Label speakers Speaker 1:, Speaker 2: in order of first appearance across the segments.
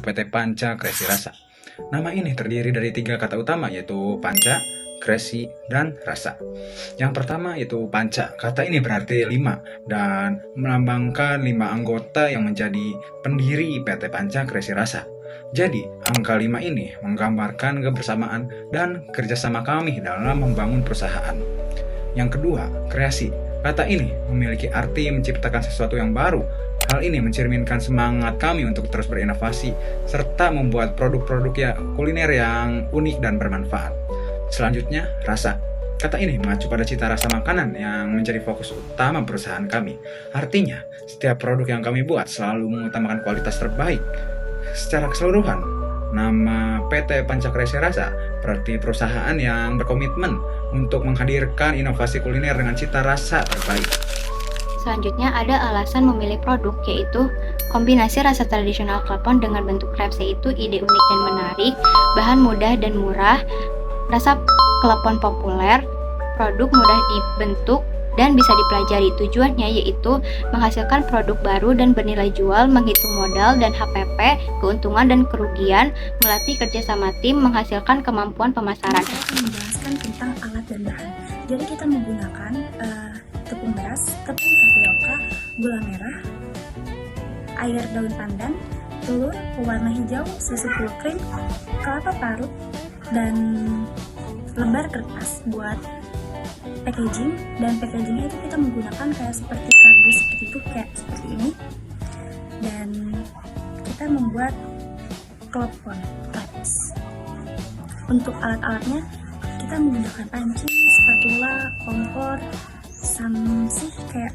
Speaker 1: PT Panca Kreasi Rasa. Nama ini terdiri dari 3 kata utama, yaitu panca, kreasi, dan rasa. Yang pertama yaitu panca. Kata ini berarti 5 dan melambangkan 5 anggota yang menjadi pendiri PT Panca Kreasi Rasa. Jadi, angka 5 ini menggambarkan kebersamaan dan kerjasama kami dalam membangun perusahaan. Yang kedua, kreasi. Kata ini memiliki arti menciptakan sesuatu yang baru. Hal ini mencerminkan semangat kami untuk terus berinovasi serta membuat produk-produk kuliner yang unik dan bermanfaat. Selanjutnya, rasa. Kata ini mengacu pada cita rasa makanan yang menjadi fokus utama perusahaan kami. Artinya, setiap produk yang kami buat selalu mengutamakan kualitas terbaik. Secara keseluruhan, nama PT Panca Kreasi Rasa berarti perusahaan yang berkomitmen untuk menghadirkan inovasi kuliner dengan cita rasa terbaik.
Speaker 2: Selanjutnya ada alasan memilih produk, yaitu kombinasi rasa tradisional klepon dengan bentuk wraps, yaitu ide unik dan menarik, bahan mudah dan murah, rasa klepon populer, produk mudah dibentuk dan bisa dipelajari. Tujuannya yaitu menghasilkan produk baru dan bernilai jual, menghitung modal dan HPP, keuntungan dan kerugian, melatih kerjasama tim, menghasilkan kemampuan pemasaran.
Speaker 3: Saya akan menjelaskan tentang alat dan bahan. Jadi kita menggunakan tepung beras, tepung tapioka, gula merah, air daun pandan, telur, pewarna hijau, susu full cream, kelapa parut, dan lembar kertas buat packaging. Dan packagingnya itu kita menggunakan kayak seperti kardus seperti itu, kayak seperti ini. Dan kita membuat klepon wraps. Untuk alat-alatnya kita menggunakan panci, spatula, kompor, sih kayak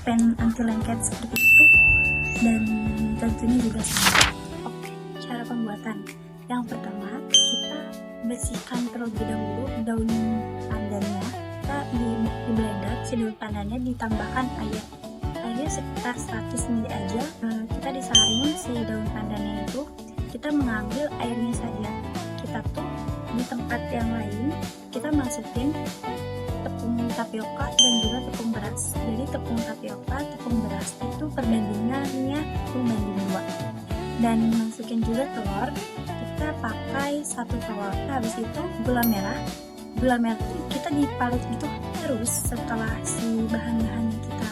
Speaker 3: pen anti lengket seperti itu, dan tentunya juga sama. Oke, cara pembuatan. Yang pertama, kita bersihkan terlebih dahulu daun pandannya. Kita di blender, si daun pandannya ditambahkan airnya sekitar 100 ml aja. Kita disaring si daun pandannya itu, kita mengambil airnya saja. Kita tuh di tempat yang lain kita masukin tepung tapioka dan juga tepung beras. Jadi tepung tapioka, tepung beras itu perbandingannya 1:2. Dan masukin juga telur. Kita pakai 1 telur. Habis itu gula merah. Gula merah itu kita diparut gitu. Terus setelah si bahan-bahan yang kita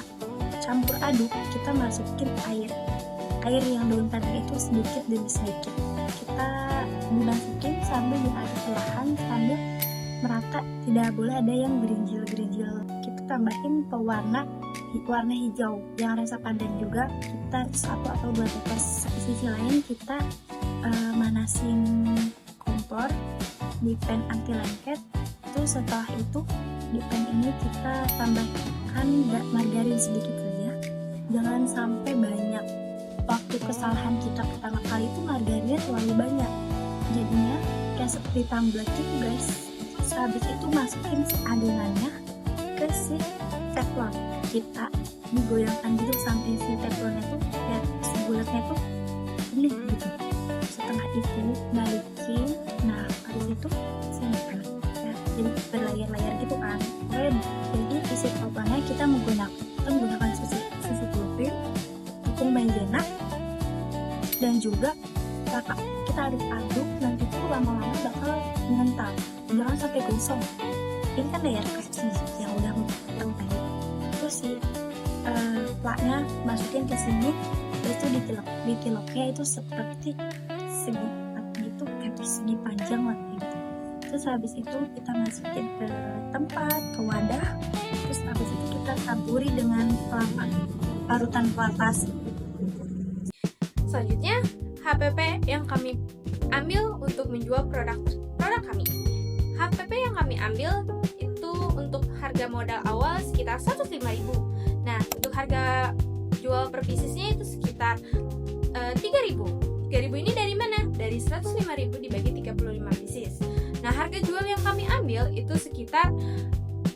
Speaker 3: campur aduk, kita masukin air yang daun pandan itu sedikit demi sedikit. Kita masukin sambil diaduk perlahan, sambil merata, tidak boleh ada yang gerinjil-gerinjil. Kita tambahin pewarna warna hijau yang rasa pandan juga, kita 1 atau 2 tetes. Di sisi lain kita manasin kompor di pan anti lengket. Terus setelah itu di pan ini kita tambahkan margarin sedikit saja, jangan sampai banyak. Waktu kesalahan kita pertama kali itu margarinnya terlalu banyak, jadinya kayak seperti tumbler gitu guys. Habis itu masukin si adonannya ke si teflon. Kita digoyangkan gitu sampai si teflonnya tuh kayak si bulatnya tuh ini gitu. Setelah itu balikin. Nah habis itu simpan ya, jadi berlayar-layar gitu kan. Jadi isi teflonnya kita menggunakan susu full cream, tepung maizena, dan juga kakak. Kita aduk-aduk, nanti tuh lama-lama bakal mengental, jangan sampai gosong. Ini kan layar kecil yang udah matang tadi. Terus si plaknya masukin ke sini, terus itu ditiloknya itu seperti segi gitu, kayak persegi panjang lah gitu. Terus habis itu kita masukin ke tempat, ke wadah. Terus habis itu kita taburi dengan parutan kelapa.
Speaker 4: Selanjutnya, HPP yang kami ambil untuk menjual produk kami. HPP yang kami ambil itu untuk harga modal awal sekitar 105.000. Nah, untuk harga jual per piecesnya itu sekitar 3.000. 3.000 ini dari mana? Dari 105.000 dibagi 35 pieces. Nah, harga jual yang kami ambil itu sekitar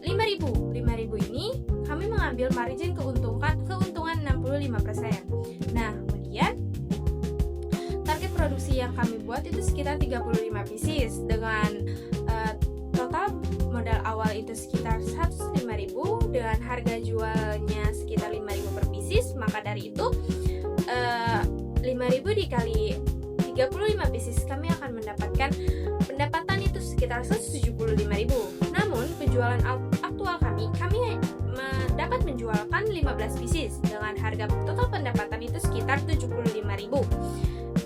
Speaker 4: 5.000. 5.000 ini kami mengambil margin keuntungan 65%. Nah, kemudian target produksi yang kami buat itu sekitar 35 pieces dengan total modal awal itu sekitar 105.000 dengan harga jualnya sekitar 5.000 per pieces. Maka dari itu 5.000 dikali 35 pieces, kami akan mendapatkan pendapatan itu sekitar 175.000. Namun penjualan aktual kami dapat menjualkan 15 pieces dengan harga total pendapatan itu sekitar 75.000.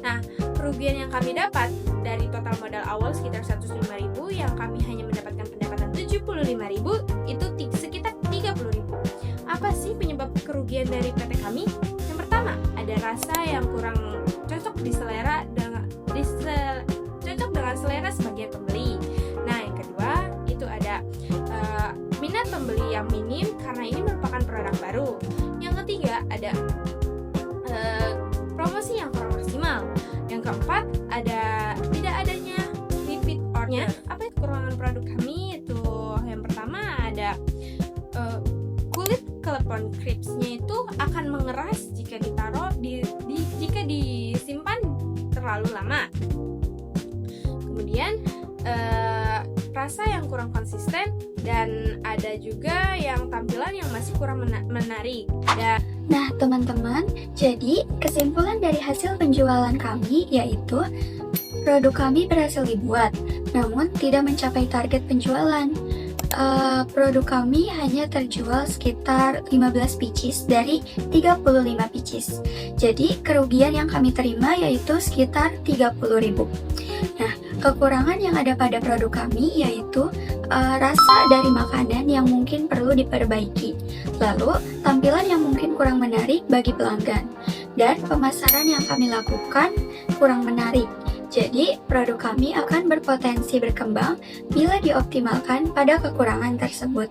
Speaker 4: Nah, kerugian yang kami dapat dari total modal awal sekitar 105.000, yang kami hanya mendapatkan pendapatan 75.000, itu sekitar 30.000. Apa sih penyebab kerugian dari PT kami? Yang pertama, ada rasa yang kurang cocok dengan selera sebagian pembeli. Nah, yang kedua itu ada minat pembeli yang minim karena ini merupakan produk baru. Yang ketiga ada promosi yang kurang maksimal. Yang keempat ada tidak adanya repeat order. Apa itu kekurangan produk kami? Itu yang pertama ada kulit klepon crepes-nya itu akan mengeras jika jika disimpan terlalu lama. Kemudian rasa yang kurang konsisten, dan ada juga yang tampilan yang masih kurang menarik.
Speaker 2: Nah, teman-teman, jadi kesimpulan dari hasil penjualan kami yaitu produk kami berhasil dibuat, namun tidak mencapai target penjualan. Produk kami hanya terjual sekitar 15 pieces dari 35 pieces. Jadi kerugian yang kami terima yaitu sekitar 30.000. Nah, kekurangan yang ada pada produk kami yaitu rasa dari makanan yang mungkin perlu diperbaiki, lalu tampilan yang mungkin kurang menarik bagi pelanggan, dan pemasaran yang kami lakukan kurang menarik. Jadi, produk kami akan berpotensi berkembang bila dioptimalkan pada kekurangan tersebut.